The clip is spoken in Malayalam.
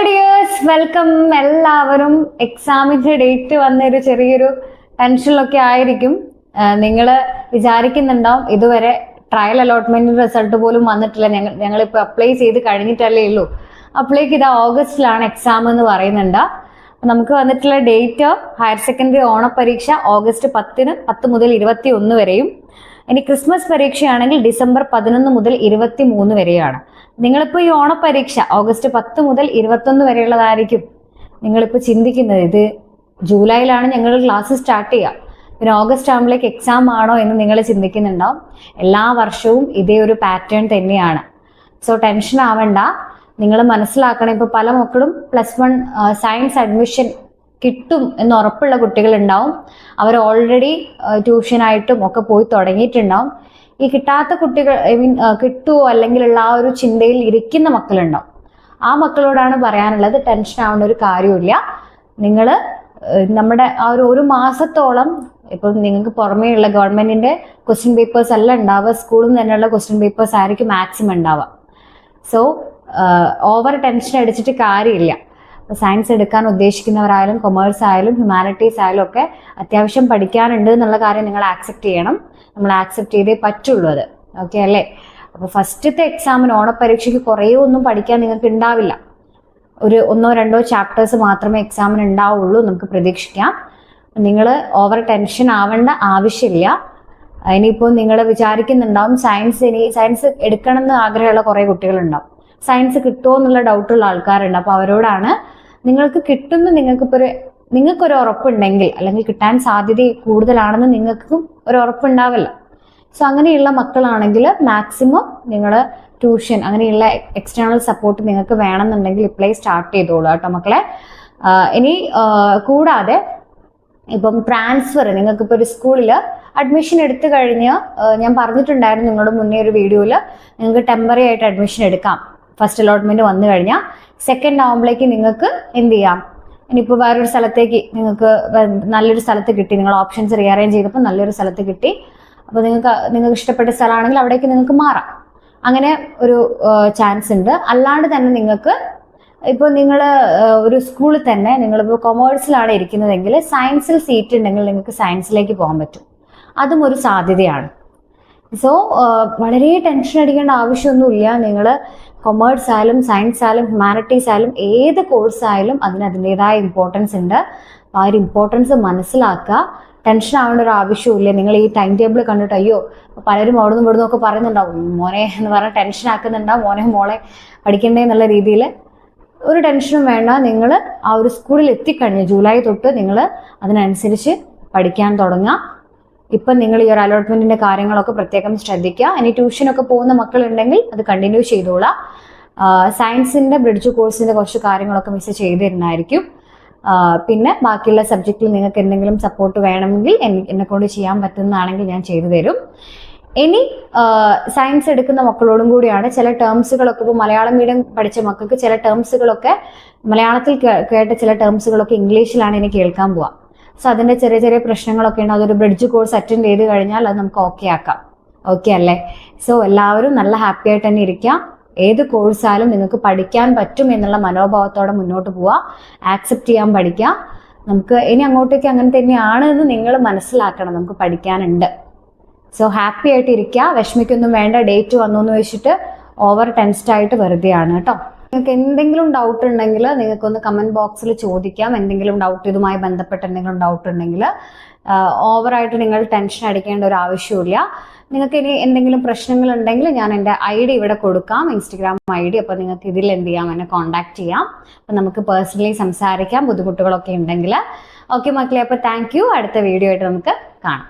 Dears welcome. എല്ലാവരും എക്സാമിന്റെ ഡേറ്റ് വന്നൊരു ചെറിയൊരു ടെൻഷനിലൊക്കെ ആയിരിക്കും. നിങ്ങൾ വിചാരിക്കുന്നുണ്ടാവും ഇതുവരെ ട്രയൽ അലോട്ട്മെന്റ് റിസൾട്ട് പോലും വന്നിട്ടില്ല, ഞങ്ങളിപ്പോൾ അപ്ലൈ ചെയ്ത് കഴിഞ്ഞിട്ടല്ലേ ഉള്ളൂ. അപ്പോഴേക്ക് ഇത് ഓഗസ്റ്റിലാണ് എക്സാം എന്ന് പറയുന്നുണ്ട്. നമുക്ക് വന്നിട്ടുള്ള ഡേറ്റ് ഹയർ സെക്കൻഡറി ഓണപരീക്ഷ ഓഗസ്റ്റ് 10 മുതൽ 21 വരെയും, ഇനി ക്രിസ്മസ് പരീക്ഷയാണെങ്കിൽ ഡിസംബർ 11 മുതൽ 23 വരെയാണ്. നിങ്ങളിപ്പോൾ ഈ ഓണപരീക്ഷ ഓഗസ്റ്റ് 10 മുതൽ 21 വരെയുള്ളതായിരിക്കും നിങ്ങളിപ്പോൾ ചിന്തിക്കുന്നത്. ഇത് ജൂലൈയിലാണ് ഞങ്ങൾ ക്ലാസ് സ്റ്റാർട്ട് ചെയ്യുക, പിന്നെ ഓഗസ്റ്റ് ആകുമ്പോഴേക്ക് എക്സാം ആണോ എന്ന് നിങ്ങൾ ചിന്തിക്കുന്നുണ്ടാവും. എല്ലാ വർഷവും ഇതേ ഒരു പാറ്റേൺ തന്നെയാണ്. സോ ടെൻഷൻ ആവണ്ട, നിങ്ങൾ മനസ്സിലാക്കണം. ഇപ്പോൾ പല മക്കളും +1 സയൻസ് അഡ്മിഷൻ കിട്ടും എന്ന് ഉറപ്പുള്ള കുട്ടികളുണ്ടാവും. അവർ ഓൾറെഡി ട്യൂഷനായിട്ടും ഒക്കെ പോയി തുടങ്ങിയിട്ടുണ്ടാവും. ഈ കിട്ടാത്ത കുട്ടികൾ കിട്ടുമോ അല്ലെങ്കിലുള്ള ആ ഒരു ചിന്തയിൽ ഇരിക്കുന്ന മക്കളുണ്ടാവും. ആ മക്കളോടാണ് പറയാനുള്ളത്, ടെൻഷൻ ആവേണ്ട ഒരു കാര്യമില്ല. നിങ്ങൾ നമ്മുടെ ആ ഒരു മാസത്തോളം ഇപ്പം നിങ്ങൾക്ക് പുറമേയുള്ള ഗവൺമെന്റിന്റെ ക്വസ്റ്റ്യൻ പേപ്പേഴ്സ് അല്ല ഉണ്ടാവുക, സ്കൂളിൽ നിന്ന് തന്നെയുള്ള ക്വസ്റ്റ്യൻ പേപ്പേഴ്സ് ആയിരിക്കും മാക്സിമം ഉണ്ടാവുക. സോ ഓവർ ടെൻഷൻ അടിച്ചിട്ട് കാര്യമില്ല. സയൻസ് എടുക്കാൻ ഉദ്ദേശിക്കുന്നവരായാലും കൊമേഴ്സ് ആയാലും ഹ്യൂമാനിറ്റീസ് ആയാലും ഒക്കെ അത്യാവശ്യം പഠിക്കാനുണ്ട് എന്നുള്ള കാര്യം നിങ്ങൾ ആക്സെപ്റ്റ് ചെയ്യണം. നമ്മൾ ആക്സെപ്റ്റ് ചെയ്തേ പറ്റുള്ളൂ അത്. ഓക്കെ അല്ലേ? അപ്പോൾ ഫസ്റ്റത്തെ എക്സാമിന് ഓണപരീക്ഷയ്ക്ക് കുറേ ഒന്നും പഠിക്കാൻ നിങ്ങൾക്ക് ഉണ്ടാവില്ല. ഒരു 1-2 ചാപ്റ്റേഴ്സ് മാത്രമേ എക്സാമിന് ഉണ്ടാവുള്ളൂ, നമുക്ക് പ്രതീക്ഷിക്കാം. നിങ്ങൾ ഓവർ ടെൻഷൻ ആവേണ്ട ആവശ്യമില്ല. ഇനിയിപ്പോൾ നിങ്ങൾ വിചാരിക്കുന്നുണ്ടാവും സയൻസ് എടുക്കണം എന്ന് ആഗ്രഹമുള്ള കുറേ കുട്ടികളുണ്ടാവും. സയൻസ് കിട്ടുമോ എന്നുള്ള ഡൗട്ടുള്ള ആൾക്കാരുണ്ട്. അപ്പോൾ അവരോടാണ്, നിങ്ങൾക്ക് കിട്ടുമെന്ന് നിങ്ങൾക്കൊരു ഉറപ്പുണ്ടെങ്കിൽ, അല്ലെങ്കിൽ കിട്ടാൻ സാധ്യത കൂടുതലാണെന്ന് നിങ്ങൾക്കും ഒരു ഉറപ്പുണ്ടാവില്ല. സോ അങ്ങനെയുള്ള മക്കളാണെങ്കിൽ മാക്സിമം നിങ്ങൾ ട്യൂഷൻ അങ്ങനെയുള്ള എക്സ്റ്റേണൽ സപ്പോർട്ട് നിങ്ങൾക്ക് വേണമെന്നുണ്ടെങ്കിൽ ഇപ്പോഴേ സ്റ്റാർട്ട് ചെയ്തോളൂ കേട്ടോ മക്കളെ. ഇനി കൂടാതെ ഇപ്പം ട്രാൻസ്ഫർ, നിങ്ങൾക്കിപ്പോൾ ഒരു സ്കൂളിൽ അഡ്മിഷൻ എടുത്തു കഴിഞ്ഞ് ഞാൻ പറഞ്ഞിട്ടുണ്ടായിരുന്നു നിങ്ങളുടെ മുന്നേ ഒരു വീഡിയോയിൽ, നിങ്ങൾക്ക് ടെമ്പററി ആയിട്ട് അഡ്മിഷൻ എടുക്കാം. ഫസ്റ്റ് അലോട്ട്മെന്റ് വന്നു കഴിഞ്ഞാൽ സെക്കൻഡ് ആകുമ്പോഴേക്ക് നിങ്ങൾക്ക് എന്ത് ചെയ്യാം, ഇനിയിപ്പോൾ വേറൊരു സ്ഥലത്തേക്ക് നിങ്ങൾക്ക് നല്ലൊരു സ്ഥലത്ത് കിട്ടി, നിങ്ങൾ ഓപ്ഷൻസ് റീഅറേഞ്ച് ചെയ്തപ്പോൾ നല്ലൊരു സ്ഥലത്ത് കിട്ടി. അപ്പോൾ നിങ്ങൾക്ക് ഇഷ്ടപ്പെട്ട സ്ഥലമാണെങ്കിൽ അവിടേക്ക് നിങ്ങൾക്ക് മാറാം. അങ്ങനെ ഒരു ചാൻസ് ഉണ്ട്. അല്ലാണ്ട് തന്നെ നിങ്ങൾക്ക് ഇപ്പോൾ നിങ്ങൾ ഒരു സ്കൂളിൽ തന്നെ നിങ്ങളിപ്പോൾ കൊമേഴ്സിലാണ് ഇരിക്കുന്നതെങ്കിൽ സയൻസിൽ സീറ്റ് ഉണ്ടെങ്കിൽ നിങ്ങൾക്ക് സയൻസിലേക്ക് പോകാൻ പറ്റും. അതും ഒരു സാധ്യതയാണ്. സോ വളരെ ടെൻഷൻ അടിക്കേണ്ട ആവശ്യമൊന്നുമില്ല. നിങ്ങൾ കൊമേഴ്സ് ആയാലും സയൻസ് ആയാലും ഹ്യൂമാനിറ്റീസ് ആയാലും ഏത് കോഴ്സ് ആയാലും അതിൻ്റെതായ ഇമ്പോർട്ടൻസ് ഉണ്ട്. ആ ഒരു ഇമ്പോർട്ടൻസ് മനസ്സിലാക്കുക. ടെൻഷൻ ആവേണ്ട ഒരു ആവശ്യമില്ല. നിങ്ങൾ ഈ ടൈം ടേബിൾ കണ്ടിട്ട് അയ്യോ പലരും അവിടുന്ന് ഇവിടുന്ന് ഒക്കെ പറയുന്നുണ്ടാവും, മോനെ എന്ന് പറഞ്ഞാൽ ടെൻഷൻ ആക്കുന്നുണ്ടാവും, മോനെ മോളെ പഠിക്കണ്ടേ എന്നുള്ള രീതിയിൽ. ഒരു ടെൻഷനും വേണ്ട. നിങ്ങൾ ആ ഒരു സ്കൂളിൽ എത്തിക്കഴിഞ്ഞ് ജൂലൈ തൊട്ട് നിങ്ങൾ അതിനനുസരിച്ച് പഠിക്കാൻ തുടങ്ങുക. ഇപ്പം നിങ്ങൾ ഈ ഒരു അലോട്ട്മെന്റിന്റെ കാര്യങ്ങളൊക്കെ പ്രത്യേകം ശ്രദ്ധിക്കുക. ഇനി ട്യൂഷനൊക്കെ പോകുന്ന മക്കളുണ്ടെങ്കിൽ അത് കണ്ടിന്യൂ ചെയ്തോളാം. സയൻസിന്റെ ബ്രിഡ്ജ് കോഴ്സിന്റെ കുറച്ച് കാര്യങ്ങളൊക്കെ മിസ് ചെയ്ത് തരുന്നതായിരിക്കും. പിന്നെ ബാക്കിയുള്ള സബ്ജക്റ്റിൽ നിങ്ങൾക്ക് എന്തെങ്കിലും സപ്പോർട്ട് വേണമെങ്കിൽ എന്നെ കൊണ്ട് ചെയ്യാൻ പറ്റുന്നതാണെങ്കിൽ ഞാൻ ചെയ്തു തരും. ഇനി സയൻസ് എടുക്കുന്ന മക്കളോടും കൂടിയാണ് ചില ടേംസുകളൊക്കെ, ഇപ്പോൾ മലയാളം മീഡിയം പഠിച്ച മക്കൾക്ക് ചില ടേംസുകളൊക്കെ മലയാളത്തിൽ കേട്ട ചില ടേംസുകളൊക്കെ ഇംഗ്ലീഷിലാണ് ഇനി കേൾക്കാൻ പോവുക. സോ അതിൻ്റെ ചെറിയ ചെറിയ പ്രശ്നങ്ങളൊക്കെ ഉണ്ട്. അതൊരു ബ്രിഡ്ജ് കോഴ്സ് അറ്റൻഡ് ചെയ്ത് കഴിഞ്ഞാൽ അത് നമുക്ക് ഓക്കെ ആക്കാം. ഓക്കെ അല്ലേ? സോ എല്ലാവരും നല്ല ഹാപ്പി ആയിട്ട് തന്നെ ഇരിക്കാം. ഏത് കോഴ്സായാലും നിങ്ങൾക്ക് പഠിക്കാൻ പറ്റും എന്നുള്ള മനോഭാവത്തോടെ മുന്നോട്ട് പോവുക. ആക്സെപ്റ്റ് ചെയ്യാൻ പഠിക്കുക. നമുക്ക് ഇനി അങ്ങോട്ടേക്ക് അങ്ങനെ തന്നെയാണ് എന്ന് നിങ്ങൾ മനസ്സിലാക്കണം. നമുക്ക് പഠിക്കാനുണ്ട്. സോ ഹാപ്പി ആയിട്ട് ഇരിക്കുക. വിഷമിക്കൊന്നും വേണ്ട. ഡേറ്റ് വന്നു എന്ന് വെച്ചിട്ട് ഓവർ ടെൻസ്ഡ് ആയിട്ട് വെറുതെയാണ് കേട്ടോ. നിങ്ങൾക്ക് എന്തെങ്കിലും ഡൗട്ട് ഉണ്ടെങ്കിൽ നിങ്ങൾക്കൊന്ന് കമന്റ് ബോക്സിൽ ചോദിക്കാം. എന്തെങ്കിലും ഡൗട്ട് ഇതുമായി ബന്ധപ്പെട്ട് എന്തെങ്കിലും ഡൗട്ട് ഉണ്ടെങ്കിൽ ഓവറായിട്ട് നിങ്ങൾ ടെൻഷൻ അടിക്കേണ്ട ഒരു ആവശ്യമില്ല. നിങ്ങൾക്ക് ഇനി എന്തെങ്കിലും പ്രശ്നങ്ങൾ ഉണ്ടെങ്കിൽ ഞാൻ എൻ്റെ ID ഇവിടെ കൊടുക്കാം, ഇൻസ്റ്റഗ്രാം ID. അപ്പോൾ നിങ്ങൾക്ക് ഇതിൽ എന്ത് ചെയ്യാം, എന്നെ കോൺടാക്ട് ചെയ്യാം. അപ്പം നമുക്ക് പേഴ്സണലി സംസാരിക്കാം ബുദ്ധിമുട്ടുകളൊക്കെ ഉണ്ടെങ്കിൽ. ഓക്കെ മക്കളെ, അപ്പോൾ താങ്ക് യു. അടുത്ത വീഡിയോ ആയിട്ട് നമുക്ക് കാണാം.